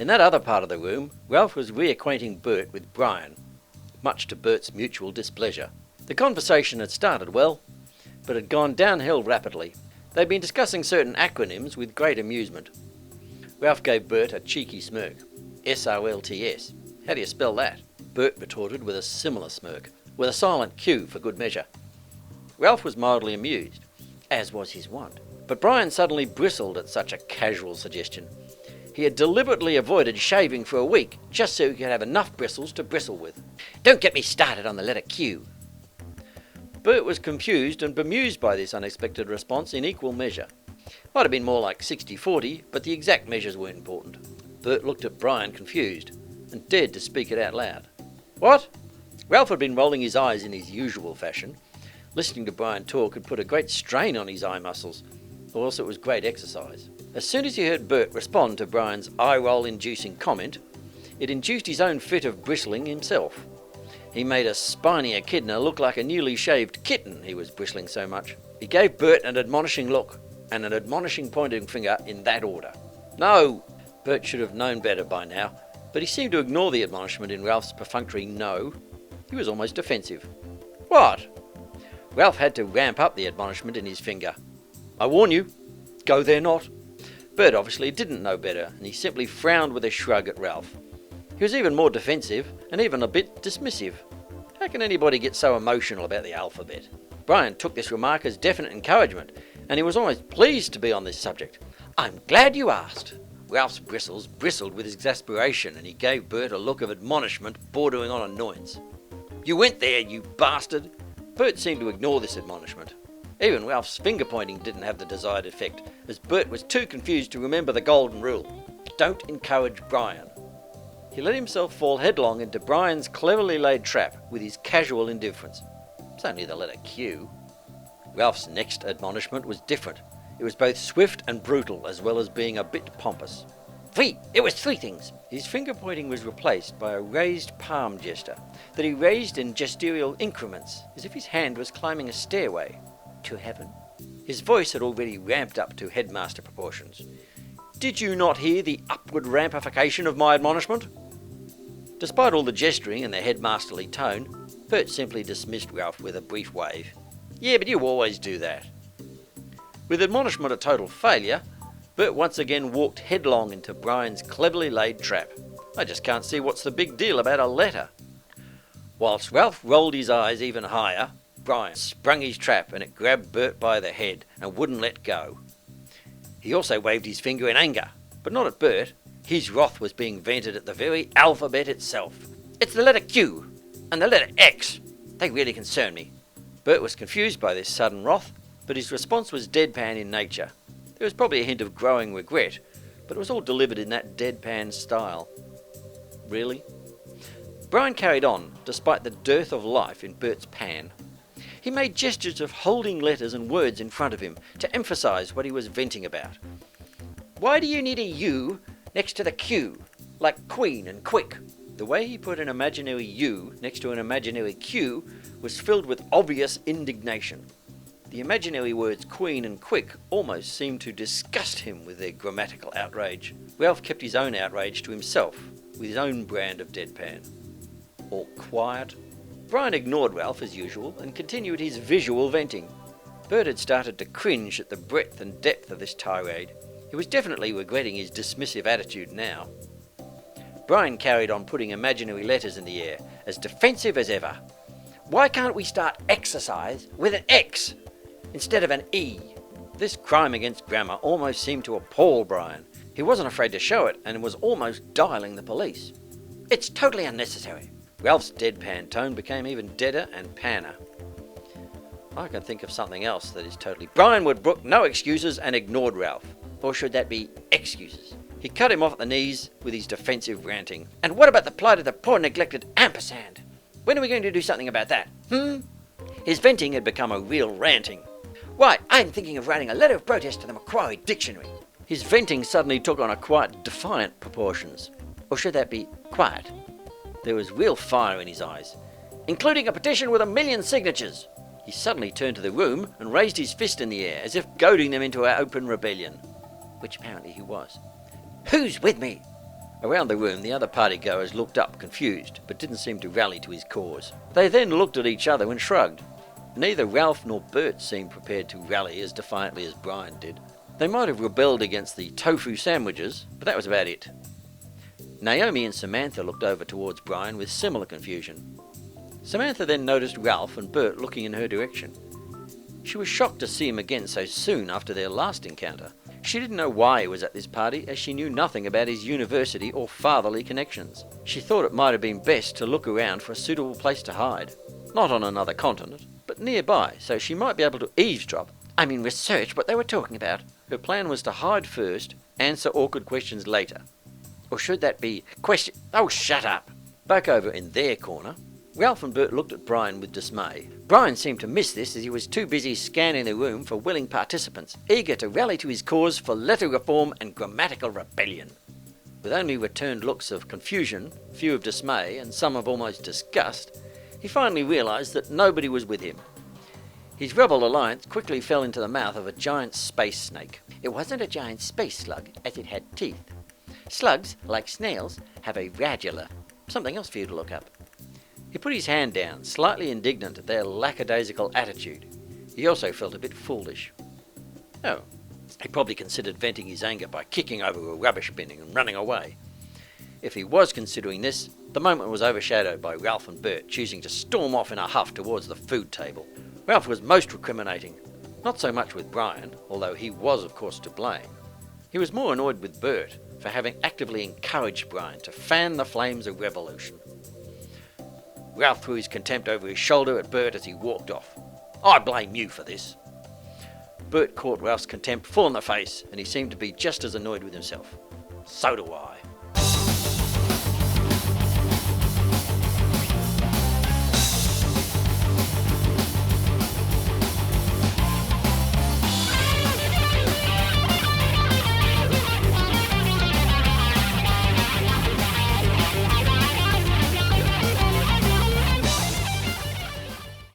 that other part of the room, Ralph was reacquainting Bert with Brian, much to Bert's mutual displeasure. The conversation had started well, but had gone downhill rapidly. They'd been discussing certain acronyms with great amusement. Ralph gave Bert a cheeky smirk. SOLTS. How do you spell that? Bert retorted with a similar smirk, with a silent Q for good measure. Ralph was mildly amused, as was his wont, but Brian suddenly bristled at such a casual suggestion. He had deliberately avoided shaving for a week, just so he could have enough bristles to bristle with. Don't get me started on the letter Q. Bert was confused and bemused by this unexpected response in equal measure. Might have been more like 60-40, but the exact measures weren't important. Bert looked at Brian confused, and dared to speak it out loud. What? Ralph had been rolling his eyes in his usual fashion. Listening to Brian talk had put a great strain on his eye muscles, or else it was great exercise. As soon as he heard Bert respond to Brian's eye-roll-inducing comment, it induced his own fit of bristling himself. He made a spiny echidna look like a newly shaved kitten, he was bristling so much. He gave Bert an admonishing look, and an admonishing pointing finger in that order. No! Bert should have known better by now, but he seemed to ignore the admonishment in Ralph's perfunctory no. He was almost defensive. What? Ralph had to ramp up the admonishment in his finger. I warn you, go there not. Bert obviously didn't know better, and he simply frowned with a shrug at Ralph. He was even more defensive, and even a bit dismissive. How can anybody get so emotional about the alphabet? Brian took this remark as definite encouragement, and he was almost pleased to be on this subject. I'm glad you asked. Ralph's bristles bristled with exasperation, and he gave Bert a look of admonishment bordering on annoyance. You went there, you bastard! Bert seemed to ignore this admonishment. Even Ralph's finger-pointing didn't have the desired effect, as Bert was too confused to remember the golden rule. Don't encourage Brian. He let himself fall headlong into Brian's cleverly laid trap with his casual indifference. It's only the letter Q. Ralph's next admonishment was different. It was both swift and brutal, as well as being a bit pompous. It was three things. His finger-pointing was replaced by a raised palm gesture that he raised in gestural increments, as if his hand was climbing a stairway to heaven. His voice had already ramped up to headmaster proportions. Did you not hear the upward rampification of my admonishment? Despite all the gesturing and the headmasterly tone, Bert simply dismissed Ralph with a brief wave. Yeah, but you always do that. With admonishment a total failure, Bert once again walked headlong into Brian's cleverly laid trap. I just can't see what's the big deal about a letter. Whilst Ralph rolled his eyes even higher, Brian sprung his trap and it grabbed Bert by the head and wouldn't let go. He also waved his finger in anger, but not at Bert. His wrath was being vented at the very alphabet itself. It's the letter Q and the letter X. They really concern me. Bert was confused by this sudden wrath, but his response was deadpan in nature. There was probably a hint of growing regret, but it was all delivered in that deadpan style. Really? Brian carried on, despite the dearth of life in Bert's pan. He made gestures of holding letters and words in front of him to emphasise what he was venting about. Why do you need a U next to the Q, like Queen and Quick? The way he put an imaginary U next to an imaginary Q was filled with obvious indignation. The imaginary words Queen and Quick almost seemed to disgust him with their grammatical outrage. Ralph kept his own outrage to himself, with his own brand of deadpan. All quiet. Brian ignored Ralph as usual and continued his visual venting. Bert had started to cringe at the breadth and depth of this tirade. He was definitely regretting his dismissive attitude now. Brian carried on putting imaginary letters in the air, as defensive as ever. Why can't we start exercise with an X instead of an E? This crime against grammar almost seemed to appall Brian. He wasn't afraid to show it and was almost dialing the police. It's totally unnecessary. Ralph's deadpan tone became even deader and panner. I can think of something else that is totally... Brian would brook no excuses and ignored Ralph. Or should that be excuses? He cut him off at the knees with his defensive ranting. And what about the plight of the poor neglected ampersand? When are we going to do something about that? His venting had become a real ranting. Why, I'm thinking of writing a letter of protest to the Macquarie Dictionary. His venting suddenly took on a quite defiant proportions. Or should that be quiet? There was real fire in his eyes. Including a petition with 1 million signatures. He suddenly turned to the room and raised his fist in the air, as if goading them into an open rebellion. Which apparently he was. Who's with me? Around the room, the other partygoers looked up, confused, but didn't seem to rally to his cause. They then looked at each other and shrugged. Neither Ralph nor Bert seemed prepared to rally as defiantly as Brian did. They might have rebelled against the tofu sandwiches, but that was about it. Naomi and Samantha looked over towards Brian with similar confusion. Samantha then noticed Ralph and Bert looking in her direction. She was shocked to see him again so soon after their last encounter. She didn't know why he was at this party, as she knew nothing about his university or fatherly connections. She thought it might have been best to look around for a suitable place to hide. Not on another continent, but nearby, so she might be able to eavesdrop. Research what they were talking about. Her plan was to hide first, answer awkward questions later. Or should that be Oh, shut up! Back over in their corner, Ralph and Bert looked at Brian with dismay. Brian seemed to miss this as he was too busy scanning the room for willing participants, eager to rally to his cause for letter reform and grammatical rebellion. With only returned looks of confusion, few of dismay, and some of almost disgust, he finally realised that nobody was with him. His rebel alliance quickly fell into the mouth of a giant space snake. It wasn't a giant space slug, as it had teeth. Slugs, like snails, have a radula. Something else for you to look up. He put his hand down, slightly indignant at their lackadaisical attitude. He also felt a bit foolish. Oh, he probably considered venting his anger by kicking over a rubbish bin and running away. If he was considering this, the moment was overshadowed by Ralph and Bert choosing to storm off in a huff towards the food table. Ralph was most recriminating, not so much with Brian, although he was of course to blame. He was more annoyed with Bert for having actively encouraged Brian to fan the flames of revolution. Ralph threw his contempt over his shoulder at Bert as he walked off. I blame you for this. Bert caught Ralph's contempt full in the face, and he seemed to be just as annoyed with himself. So do I.